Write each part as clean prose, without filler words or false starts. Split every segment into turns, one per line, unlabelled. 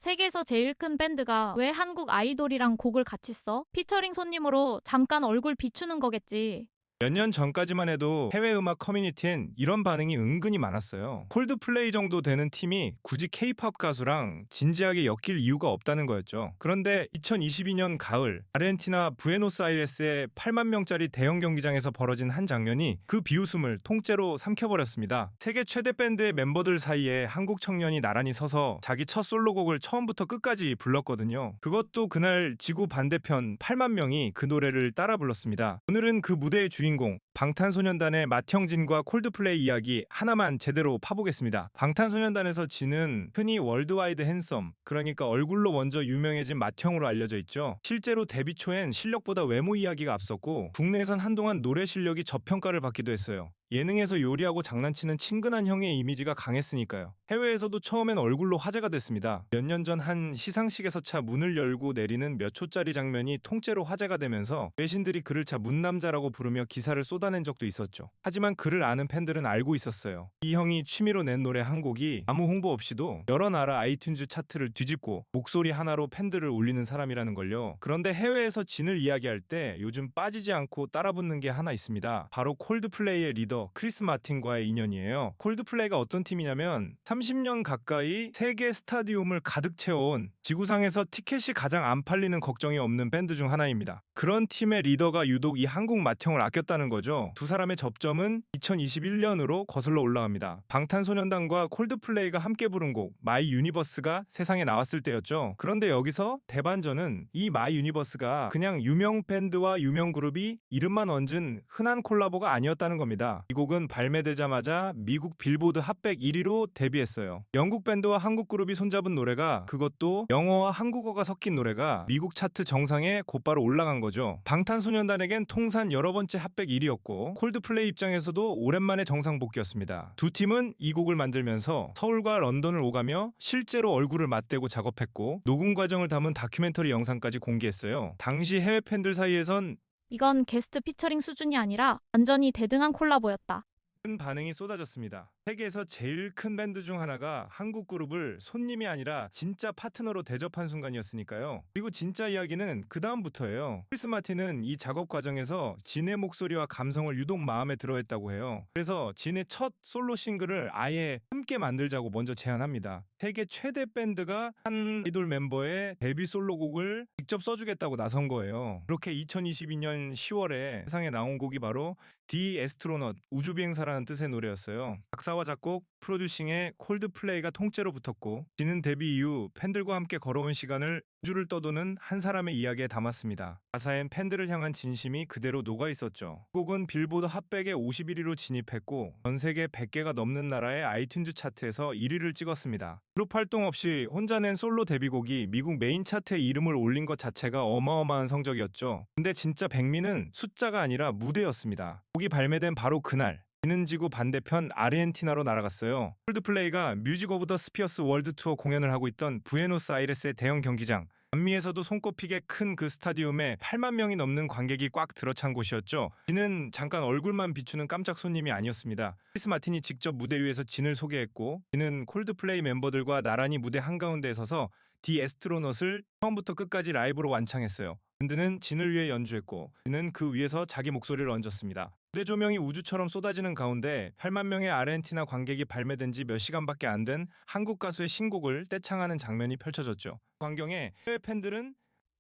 세계에서 제일 큰 밴드가 왜 한국 아이돌이랑 곡을 같이 써? 피처링 손님으로 잠깐 얼굴 비추는 거겠지.
몇 년 전까지만 해도 해외 음악 커뮤니티엔 이런 반응이 은근히 많았어요. 콜드플레이 정도 되는 팀이 굳이 케이팝 가수랑 진지하게 엮일 이유가 없다는 거였죠. 그런데 2022년 가을 아르헨티나 부에노스아이레스의 8만 명짜리 대형 경기장에서 벌어진 한 장면이 그 비웃음을 통째로 삼켜버렸습니다. 세계 최대 밴드의 멤버들 사이에 한국 청년이 나란히 서서 자기 첫 솔로곡을 처음부터 끝까지 불렀거든요. 그것도 그날 지구 반대편 8만 명이 그 노래를 따라 불렀습니다. 오늘은 그 무대의 주인공 방탄소년단의 맏형진과 콜드플레이 이야기 하나만 제대로 파보겠습니다. 방탄소년단에서 진은 흔히 월드와이드 핸섬, 그러니까 얼굴로 먼저 유명해진 맏형으로 알려져 있죠. 실제로 데뷔 초엔 실력보다 외모 이야기가 앞섰고 국내에선 한동안 노래 실력이 저평가를 받기도 했어요. 예능에서 요리하고 장난치는 친근한 형의 이미지가 강했으니까요. 해외에서도 처음엔 얼굴로 화제가 됐습니다. 몇 년 전 한 시상식에서 차 문을 열고 내리는 몇 초짜리 장면이 통째로 화제가 되면서 외신들이 그를 차 문남자라고 부르며 기사를 쏟아낸 적도 있었죠. 하지만 그를 아는 팬들은 알고 있었어요. 이 형이 취미로 낸 노래 한 곡이 아무 홍보 없이도 여러 나라 아이튠즈 차트를 뒤집고 목소리 하나로 팬들을 울리는 사람이라는 걸요. 그런데 해외에서 진을 이야기할 때 요즘 빠지지 않고 따라붙는 게 하나 있습니다. 바로 콜드플레이의 리더 크리스 마틴과의 인연이에요. 콜드플레이가 어떤 팀이냐면 30년 가까이 세계 스타디움을 가득 채워온 지구상에서 티켓이 가장 안 팔리는 걱정이 없는 밴드 중 하나입니다. 그런 팀의 리더가 유독 이 한국 맏형을 아꼈다는 거죠. 두 사람의 접점은 2021년으로 거슬러 올라갑니다. 방탄소년단과 콜드플레이가 함께 부른 곡 마이 유니버스가 세상에 나왔을 때였죠. 그런데 여기서 대반전은 이 마이 유니버스가 그냥 유명 밴드와 유명 그룹이 이름만 얹은 흔한 콜라보가 아니었다는 겁니다. 이 곡은 발매되자마자 미국 빌보드 핫백 1위로 데뷔했어요. 영국 밴드와 한국 그룹이 손잡은 노래가, 그것도 영어와 한국어가 섞인 노래가 미국 차트 정상에 곧바로 올라간 거죠. 방탄소년단에겐 통산 여러 번째 핫백 1위였고 콜드플레이 입장에서도 오랜만에 정상 복귀였습니다. 두 팀은 이 곡을 만들면서 서울과 런던을 오가며 실제로 얼굴을 맞대고 작업했고 녹음 과정을 담은 다큐멘터리 영상까지 공개했어요. 당시 해외 팬들 사이에선
이건 게스트 피처링 수준이 아니라 완전히 대등한 콜라보였다.
큰 반응이 쏟아졌습니다. 세계에서 제일 큰 밴드 중 하나가 한국 그룹을 손님이 아니라 진짜 파트너로 대접한 순간이었으니까요. 그리고 진짜 이야기는 그 다음부터예요. 크리스 마틴은 이 작업 과정에서 진의 목소리와 감성을 유독 마음에 들어했다고 해요. 그래서 진의 첫 솔로 싱글을 아예 함께 만들자고 먼저 제안합니다. 세계 최대 밴드가 한 아이돌 멤버의 데뷔 솔로곡을 직접 써주겠다고 나선 거예요. 그렇게 2022년 10월에 세상에 나온 곡이 바로 디 에스트로넛 우주비행사라는 뜻의 노래였어요. 작사와 작곡, 프로듀싱에 콜드플레이가 통째로 붙었고 진은 데뷔 이후 팬들과 함께 걸어온 시간을 우주를 떠도는 한 사람의 이야기에 담았습니다. 가사엔 팬들을 향한 진심이 그대로 녹아있었죠. 곡은 빌보드 핫백에 51위로 진입했고 전 세계 100개가 넘는 나라의 아이튠즈 차트에서 1위를 찍었습니다. 그룹 활동 없이 혼자 낸 솔로 데뷔곡이 미국 메인 차트에 이름을 올린 것 자체가 어마어마한 성적이었죠. 근데 진짜 백미는 숫자가 아니라 무대였습니다. 곡이 발매된 바로 그날 지는 지구 반대편 아르헨티나로 날아갔어요. 콜드플레이가 뮤직 오브 더 스피어스 월드 투어 공연을 하고 있던 부에노스아이레스의 대형 경기장, 남미에서도 손꼽히게 큰 그 스타디움에 8만 명이 넘는 관객이 꽉 들어찬 곳이었죠. 진은 잠깐 얼굴만 비추는 깜짝 손님이 아니었습니다. 크리스 마틴이 직접 무대 위에서 진을 소개했고 진은 콜드플레이 멤버들과 나란히 무대 한가운데에 서서 디 에스트로넛을 처음부터 끝까지 라이브로 완창했어요. 밴드는 진을 위해 연주했고 진은 그 위에서 자기 목소리를 얹었습니다. 무대 조명이 우주처럼 쏟아지는 가운데 8만 명의 아르헨티나 관객이 발매된 지 몇 시간밖에 안 된 한국 가수의 신곡을 떼창하는 장면이 펼쳐졌죠. 그 광경에 해외 팬들은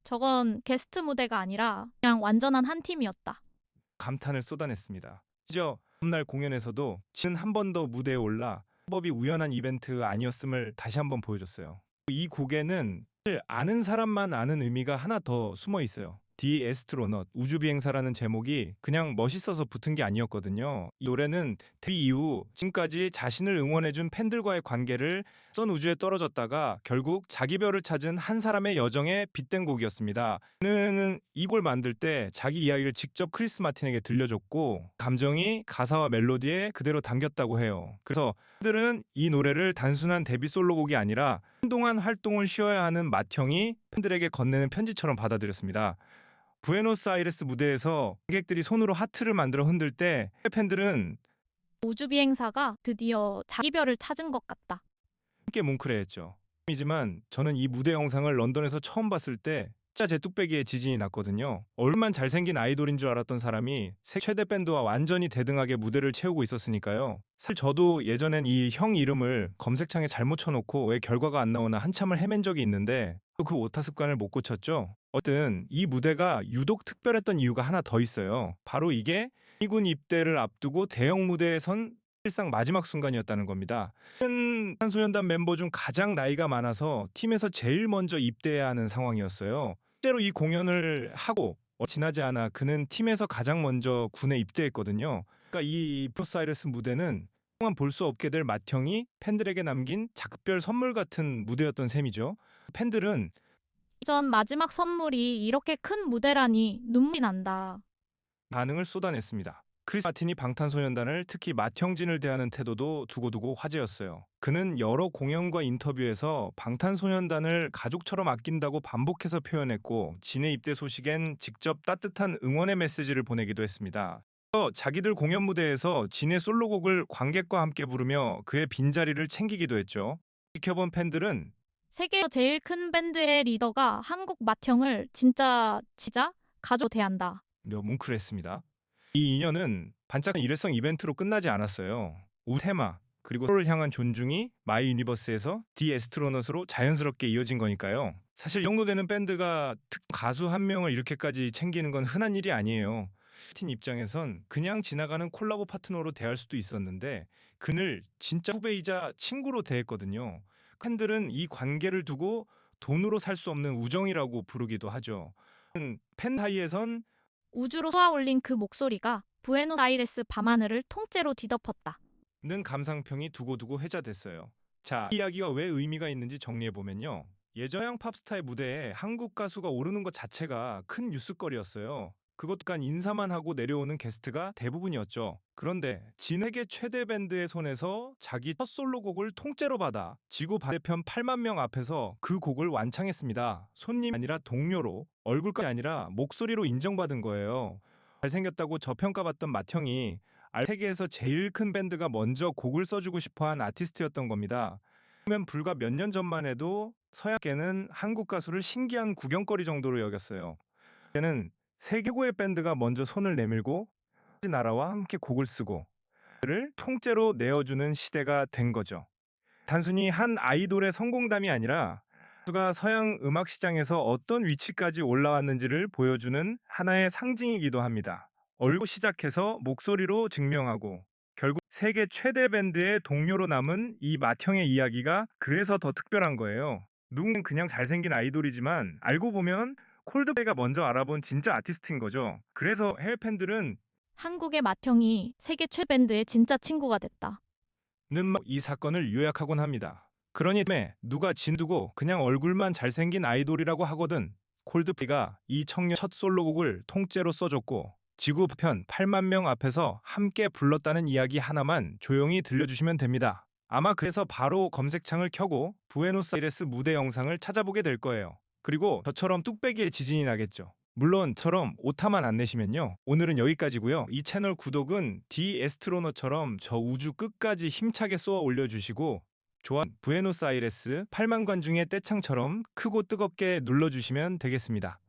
저건 게스트 무대가 아니라 그냥 완전한 한 팀이었다.
감탄을 쏟아냈습니다. 심지어 다음날 공연에서도 진은 한 번 더 무대에 올라 법이 우연한 이벤트 아니었음을 다시 한번 보여줬어요. 이 곡에는 사실 아는 사람만 아는 의미가 하나 더 숨어 있어요. 디 에스트로넛 우주비행사라는 제목이 그냥 멋있어서 붙은 게 아니었거든요. 이 노래는 데뷔 이후 지금까지 자신을 응원해준 팬들과의 관계를 선 우주에 떨어졌다가 결국 자기 별을 찾은 한 사람의 여정에 빗댄 곡이었습니다. 그는 이 곡을 만들 때 자기 이야기를 직접 크리스 마틴에게 들려줬고 감정이 가사와 멜로디에 그대로 담겼다고 해요. 그래서 팬들은 이 노래를 단순한 데뷔 솔로곡이 아니라 한동안 활동을 쉬어야 하는 맏형이 팬들에게 건네는 편지처럼 받아들였습니다. 부에노스아이레스 무대에서 관객들이 손으로 하트를 만들어 흔들 때 팬들은
우주 비행사가 드디어 자기 별을 찾은 것 같다.
함께 뭉클해했죠. 이지만 저는 이 무대 영상을 런던에서 처음 봤을 때 진짜 제 뚝배기에 지진이 났거든요. 얼굴만 잘생긴 아이돌인 줄 알았던 사람이 세계 최대 밴드와 완전히 대등하게 무대를 채우고 있었으니까요. 사실 저도 예전엔 이 형 이름을 검색창에 잘못 쳐놓고 왜 결과가 안 나오나 한참을 헤맨 적이 있는데 또 그 오타 습관을 못 고쳤죠. 어쨌든 이 무대가 유독 특별했던 이유가 하나 더 있어요. 바로 이게 미군 입대를 앞두고 대형 무대에 선 실상 마지막 순간이었다는 겁니다. 방탄소년단 멤버 중 가장 나이가 많아서 팀에서 제일 먼저 입대해야 하는 상황이었어요. 실제로 이 공연을 하고 지나지 않아 그는 팀에서 가장 먼저 군에 입대했거든요. 그러니까 이 프로사이러스 무대는 그동안 볼 수 없게 될 맏형이 팬들에게 남긴 작별 선물 같은 무대였던 셈이죠. 팬들은
이전 마지막 선물이 이렇게 큰 무대라니 눈물이 난다.
반응을 쏟아냈습니다. 크리스 마틴이 방탄소년단을 특히 맏형진을 대하는 태도도 두고두고 화제였어요. 그는 여러 공연과 인터뷰에서 방탄소년단을 가족처럼 아낀다고 반복해서 표현했고 진의 입대 소식엔 직접 따뜻한 응원의 메시지를 보내기도 했습니다. 자기들 공연 무대에서 진의 솔로곡을 관객과 함께 부르며 그의 빈자리를 챙기기도 했죠. 지켜본 팬들은
세계에서 제일 큰 밴드의 리더가 한국 맏형을 진짜 가족 대한다.
뭉클했습니다. 이 인연은 반짝한 일회성 이벤트로 끝나지 않았어요. 우테마 그리고 서로를 향한 존중이 마이 유니버스에서 디 에스트로넛으로 자연스럽게 이어진 거니까요. 사실 이 정도 되는 밴드가 가수 한 명을 이렇게까지 챙기는 건 흔한 일이 아니에요. 팀 입장에선 그냥 지나가는 콜라보 파트너로 대할 수도 있었는데 그를 진짜 후배이자 친구로 대했거든요. 팬들은 이 관계를 두고 돈으로 살 수 없는 우정이라고 부르기도 하죠. 팬 사이에선
우주로 쏘아올린 그 목소리가 부에노스아이레스 밤하늘을 통째로 뒤덮었다.
는 감상평이 두고두고 회자됐어요. 자, 이 이야기가 왜 의미가 있는지 정리해보면요. 예전형 팝스타의 무대에 한국 가수가 오르는 것 자체가 큰 뉴스거리였어요. 그것도 간 인사만 하고 내려오는 게스트가 대부분이었죠. 그런데 진에게 최대 밴드의 손에서 자기 첫 솔로곡을 통째로 받아 지구 반대편 8만 명 앞에서 그 곡을 완창했습니다. 손님이 아니라 동료로, 얼굴까지 아니라 목소리로 인정받은 거예요. 잘생겼다고 저평가받던 맏형이 세계에서 제일 큰 밴드가 먼저 곡을 써주고 싶어한 아티스트였던 겁니다. 그러면 불과 몇 년 전만 해도 서양계는 한국 가수를 신기한 구경거리 정도로 여겼어요. 그때는 세계고의 밴드가 먼저 손을 내밀고 나라와 함께 곡을 쓰고 를 통째로 내어주는 시대가 된 거죠. 단순히 한 아이돌의 성공담이 아니라 가수가 서양 음악 시장에서 어떤 위치까지 올라왔는지를 보여주는 하나의 상징이기도 합니다. 얼굴 시작해서 목소리로 증명하고 결국 세계 최대 밴드의 동료로 남은 이 맏형의 이야기가 그래서 더 특별한 거예요. 누군가는 그냥 잘생긴 아이돌이지만 알고 보면 콜드플레이가 먼저 알아본 진짜 아티스트인 거죠. 그래서 해외 팬들은
한국의 맏형이 세계 최밴드의 진짜 친구가 됐다.
이 사건을 요약하곤 합니다. 그러니 누가 진두고 그냥 얼굴만 잘생긴 아이돌이라고 하거든 콜드플레이가 이 청년 첫 솔로곡을 통째로 써줬고 지구편 8만 명 앞에서 함께 불렀다는 이야기 하나만 조용히 들려주시면 됩니다. 아마 그래서 바로 검색창을 켜고 부에노스아이레스 무대 영상을 찾아보게 될 거예요. 그리고 저처럼 뚝배기에 지진이 나겠죠. 물론 저처럼 오타만 안 내시면요. 오늘은 여기까지고요. 이 채널 구독은 디 에스트로너처럼 저 우주 끝까지 힘차게 쏘아 올려주시고 좋아요 부에노스아이레스 8만 관중의 떼창처럼 크고 뜨겁게 눌러주시면 되겠습니다.